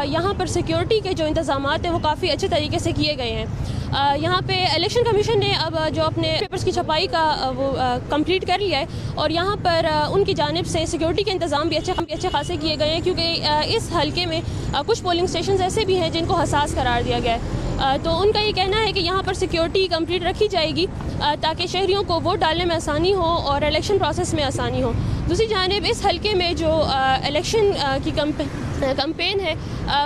यहाँ पर सिक्योरिटी के जो इंतज़ाम हैं वो काफ़ी अच्छे तरीके से किए गए हैं। यहाँ पे इलेक्शन कमीशन ने अब जो अपने पेपर्स की छपाई का वो कंप्लीट कर लिया है और यहाँ पर उनकी जानिब से सिक्योरिटी के इंतज़ाम भी अच्छे खासे किए गए हैं, क्योंकि इस हल्के में कुछ पोलिंग स्टेशन ऐसे भी हैं जिनको हसास करार दिया गया है। तो उनका ये कहना है कि यहाँ पर सिक्योरिटी कंप्लीट रखी जाएगी ताकि शहरियों को वोट डालने में आसानी हो और इलेक्शन प्रोसेस में आसानी हो। दूसरी जानिब इस हल्के में जो इलेक्शन की कैंपेन है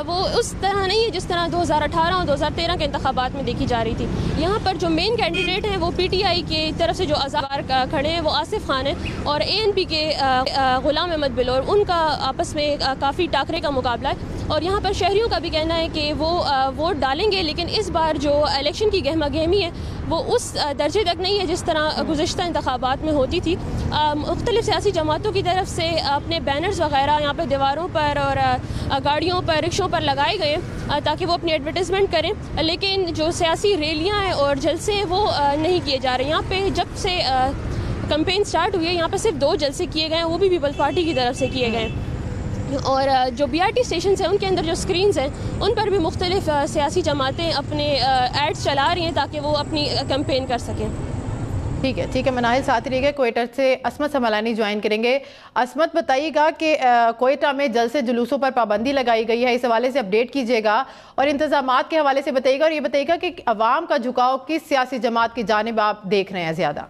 वो उस तरह नहीं है जिस तरह 2018 और 2013 के इंतखाबात में देखी जा रही थी। यहाँ पर जो मेन कैंडिडेट हैं वो PTI की तरफ से जो आज़ाद खड़े हैं वो आसिफ खान हैं और ANP के गुलाम अहमद बिलोर, उनका आपस में काफ़ी टाकरे का मुकाबला है। और यहाँ पर शहरियों का भी कहना है कि वो वोट डालेंगे, लेकिन इस बार जो इलेक्शन की गहमा गहमी है वो उस दर्जे तक नहीं है जिस तरह गुज़िश्ता इंतखाबात में होती थी। मुख्तलिफ सियासी जमातों की तरफ से अपने बैनर्स वगैरह यहाँ पर दीवारों पर और गाड़ियों पर, रिक्शों पर लगाए गए ताकि वो अपनी एडवर्टाइजमेंट करें, लेकिन जो सियासी रैलियाँ हैं और जलसे वो नहीं किए जा रहे। यहाँ पे जब से कैंपेन स्टार्ट हुई है यहाँ पे सिर्फ 2 जलसे किए गए हैं, वो भी पीपल्स पार्टी की तरफ से किए गए हैं। और जो BRT स्टेशन हैं उनके अंदर जो स्क्रीन्स हैं उन पर भी मुख्तलिफ सियासी जमातें अपने एड्स चला रही हैं ताकि वो अपनी कैंपेन कर सकें। ठीक है मनाहिल, साथ ही रहिएगा। कोयटा से असमत समलानी ज्वाइन करेंगे। असमत, बताइएगा कि कोयटा में जलसे जुलूसों पर पाबंदी लगाई गई है, इस हवाले से अपडेट कीजिएगा और इंतजामात के हवाले से बताइएगा, और ये बताइएगा कि अवाम का झुकाव किस सियासी जमात की जानिब आप देख रहे हैं ज़्यादा।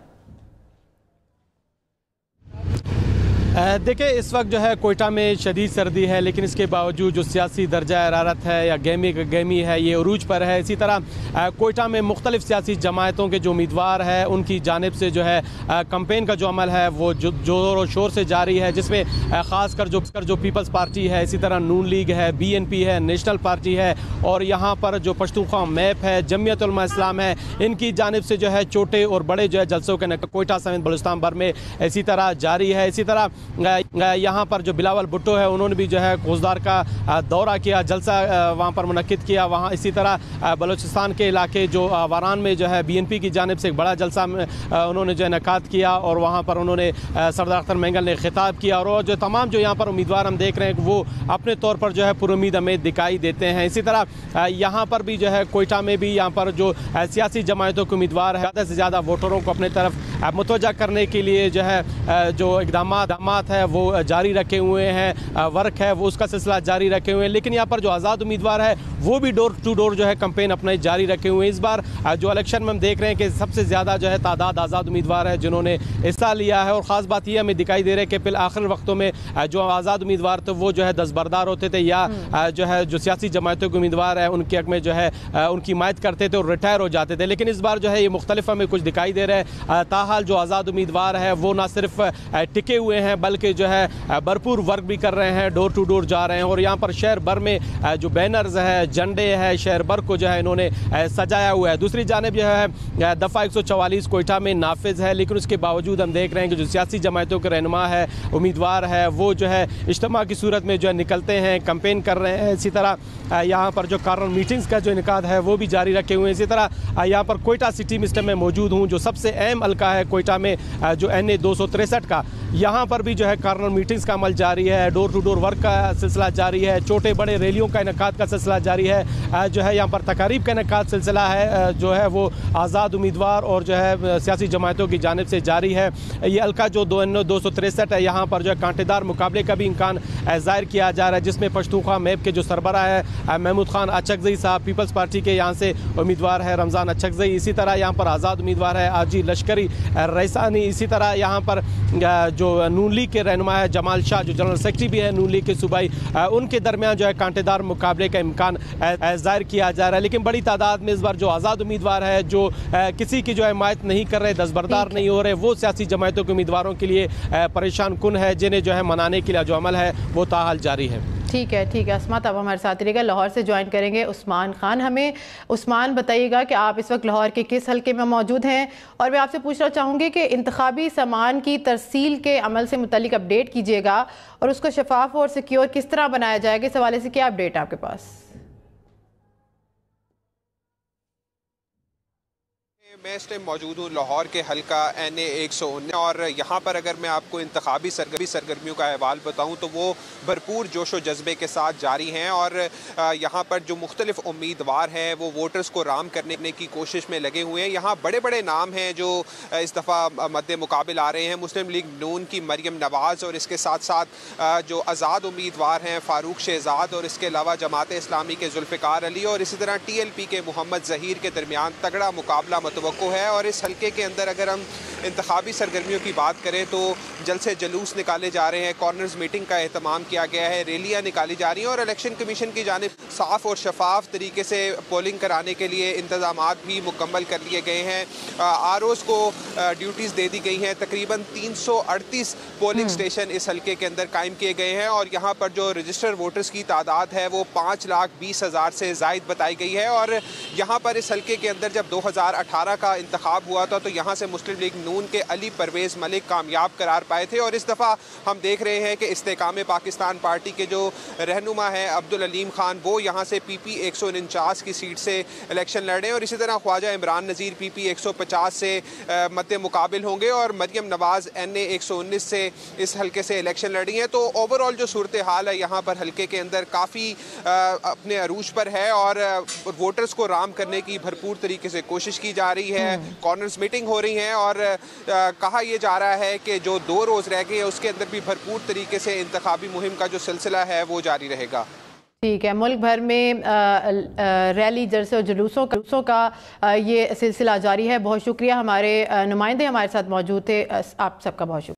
देखिए, इस वक्त जो है कोयटा में शदीद सर्दी है, लेकिन इसके बावजूद जो सियासी दर्जा हरारत है या गहमी है ये उरूज पर है। इसी तरह कोयटा में मुख्तलिफ सियासी जमातों के जो उम्मीदवार है उनकी जानिब से जो है कैंपेन का जो अमल है वो जोर और शोर से जारी है, जिसमें ख़ास कर जो पीपल्स पार्टी है, इसी तरह नून लीग है, BNP है, नेशनल पार्टी है और यहाँ पर जो पश्तूनख्वा मैप है, जमीयत उलमा इस्लाम है, इनकी जानिब से जो है छोटे और बड़े जो है जलसों के कोयटा समेत बलूचिस्तान भर में इसी तरह जारी है। इसी तरह यहाँ पर जो बिलावल भुट्टो है उन्होंने भी जो है कोसदार का दौरा किया, जलसा वहाँ पर मुनक्किद किया। वहाँ इसी तरह बलूचिस्तान के इलाके जो वारान में जो है BNP की जानिब से एक बड़ा जलसा उन्होंने जो है इनेकाद किया और वहाँ पर उन्होंने सरदार अख्तर मेंगल ने खिताब किया। और जो तमाम जो यहाँ पर उम्मीदवार हम देख रहे हैं वो अपने तौर पर जो है पुरुमीद हमें दिखाई देते हैं। इसी तरह यहाँ पर भी जो है कोयटा में भी यहाँ पर जो सियासी जमातों के उम्मीदवार है ज़्यादा से ज़्यादा वोटरों को अपने तरफ मुतवज्जा करने के लिए जो है जो इक़दाम है वो जारी रखे हुए हैं, वर्क है वो उसका सिलसिला जारी रखे हुए हैं। लेकिन यहाँ पर जो आज़ाद उम्मीदवार है वो भी डोर टू डोर जो है कैंपेन अपना जारी रखे हुए हैं। इस बार जो इलेक्शन में हम देख रहे हैं कि सबसे ज़्यादा जो है तादाद आज़ाद उम्मीदवार है जिन्होंने हिस्सा लिया है। और ख़ास बात यह हमें दिखाई दे रही है कि फिर आखिर वक्तों में जो आज़ाद उम्मीदवार थे वो जो है दस्तबरदार होते थे या जो है जो सियासी जमातों के उम्मीदवार है उनके हक में जो है उनकी हिमायत करते थे और रिटायर हो जाते थे। लेकिन इस बार जो है ये मुख्तलिफ हमें कुछ दिखाई दे रहा है। ताहाल जो आज़ाद उम्मीदवार है वो ना सिर्फ टिके हुए हैं बल्कि जो है भरपूर वर्क भी कर रहे हैं, डोर टू डोर जा रहे हैं। और यहाँ पर शहर भर में जो बैनर्स है, झंडे है, शहर भर को जो है इन्होंने सजाया हुआ है। दूसरी जानिब जो है दफ़ा 144 कोयटा में नाफिज है, लेकिन उसके बावजूद हम देख रहे हैं कि जो सियासी जमातों के रहनुमा है, उम्मीदवार है, वो जो है इज्तिमा की सूरत में जो है निकलते हैं, कैंपेन कर रहे हैं। इसी तरह यहाँ पर जो कॉर्नर मीटिंग्स का जो इनेकाद है वो भी जारी रखे हुए हैं। इसी तरह यहाँ पर कोयटा सिटी मिस्टर में मौजूद हूँ, जो सबसे अहम हल्का है कोयटा में जो NA 263 का, यहाँ पर भी जो है कॉर्नर मीटिंग्स का अमल जारी है, डोर टू डोर वर्क का सिलसिला जारी है, छोटे बड़े रैलियों का इनेकाद का सिलसिला जारी है। जो है यहाँ पर तकारीब का इनेकाद सिलसिला है जो है वो आज़ाद उम्मीदवार और जो है सियासी जमातों की जानिब से जारी है। ये हल्का जो 263 है, यहाँ पर जो है कांटेदार मुकाबले का भी इम्कान ज़ाहिर किया जा रहा है, जिसमें पश्तूनख्वा मैप के जो सरबरा है महमूद खान अचकज़ई साहब पीपल्स पार्टी के यहाँ से उम्मीदवार है रमज़ान अचकज़ई। इसी तरह यहाँ पर आज़ाद उम्मीदवार है आजी लश्करी रईसानी। इसी तरह यहाँ पर जो नून लीग के रहनुमा है जमाल शाह जो जनरल सेक्रेटरी भी है नून लीग के सूबाई, उनके दरमियान जो है कांटेदार मुकाबले का इम्कान ज़ाहिर किया जा रहा है। लेकिन बड़ी तादाद में इस बार जो आज़ाद उम्मीदवार है जो किसी की जो हिमायत नहीं कर रहे, दस्तबरदार नहीं हो रहे, वो सियासी जमातों के उम्मीदवारों के लिए परेशान कुन है, जिन्हें जो है मनाने के लिए जो अमल है वो ताहाल जारी है। ठीक है असमत, अब हमारे साथ रहिएगा। लाहौर से ज्वाइन करेंगे उस्मान खान। हमें उस्मान बताइएगा कि आप इस वक्त लाहौर के किस हल्के में मौजूद हैं, और मैं आपसे पूछना चाहूँगी कि इंतखाबी सामान की तरसील के अमल से मुतल्लिक अपडेट कीजिएगा और उसको शफाफ और सिक्योर किस तरह बनाया जाएगा, इस हवाले से क्या अपडेट है आपके पास? मैं इस टाइम मौजूद हूँ लाहौर के हल्का NA 119 और यहाँ पर अगर मैं आपको इंतखाबी सरगर्मियों का अहवाल बताऊँ तो वो भरपूर जोशो जज्बे के साथ जारी हैं और यहाँ पर जो मुख्तलिफ उम्मीदवार हैं वो वोटर्स को राम करने की कोशिश में लगे हुए हैं। यहाँ बड़े बड़े नाम हैं जो इस दफ़ा मद्दे मुकाबिल आ रहे हैं। मुस्लिम लीग नून की मरियम नवाज़ और इसके साथ साथ जो आज़ाद उम्मीदवार हैं फ़ारूक शहजाद और इसके अलावा जमात इस्लामी के जुल्फ़िकार अली और इसी तरह TLP के मोहम्मद ज़हीर के दरमियान तगड़ा मुकाबला मतवक्को है। और इस हल्के के अंदर अगर हम इंतखाबी सरगर्मियों की बात करें तो जलसे जुलूस निकाले जा रहे हैं, कॉर्नर्स मीटिंग का एहतमाम किया गया है, रैलियां निकाली जा रही हैं और इलेक्शन कमीशन की जानिब साफ़ और शफाफ तरीके से पोलिंग कराने के लिए इंतजामात भी मुकम्मल कर लिए गए हैं। ROs को ड्यूटीज़ दे दी गई हैं। तकरीबन 338 पोलिंग स्टेशन इस हल्के के अंदर कायम किए गए हैं और यहाँ पर जो रजिस्टर्ड वोटर्स की तादाद है वो 5,20,000 से ज़ायद बताई गई है। और यहाँ पर इस हल्के के अंदर जब 2018 का इंतखाब हुआ था तो यहाँ से मुस्लिम लीग नून के अली परवेज़ मलिक कामयाब करार पाए थे और इस दफ़ा हम देख रहे हैं कि इस्तेकाम पाकिस्तान पार्टी के जो रहनुमा हैं अब्दुल अलीम खान वो यहाँ से PP 149 की सीट से इलेक्शन लड़ रहे हैं और इसी तरह ख्वाजा इमरान नज़ीर PP 150 से मद्दे मुकाबिल होंगे और मरियम नवाज़ NA 119 से इस हल्के से इलेक्शन लड़ी हैं। तो ओवरऑल जो सूरत हाल है यहाँ पर हल्के के अंदर काफ़ी अपने अरूज पर है और वोटर्स को राम करने की भरपूर तरीके से कोशिश की जा रही है। कॉर्नर्स मीटिंग हो रही हैं और कहा यह जा रहा है कि जो 2 रोज़ रह गए हैं उसके अंदर भी भरपूर तरीके से इंतखाबी मुहिम का जो सिलसिला है वो जारी रहेगा। ठीक है, मुल्क भर में रैली जलसे और जुलूसों का ये सिलसिला जारी है। बहुत शुक्रिया, हमारे नुमाइंदे हमारे साथ मौजूद थे। आप सबका बहुत शुक्रिया।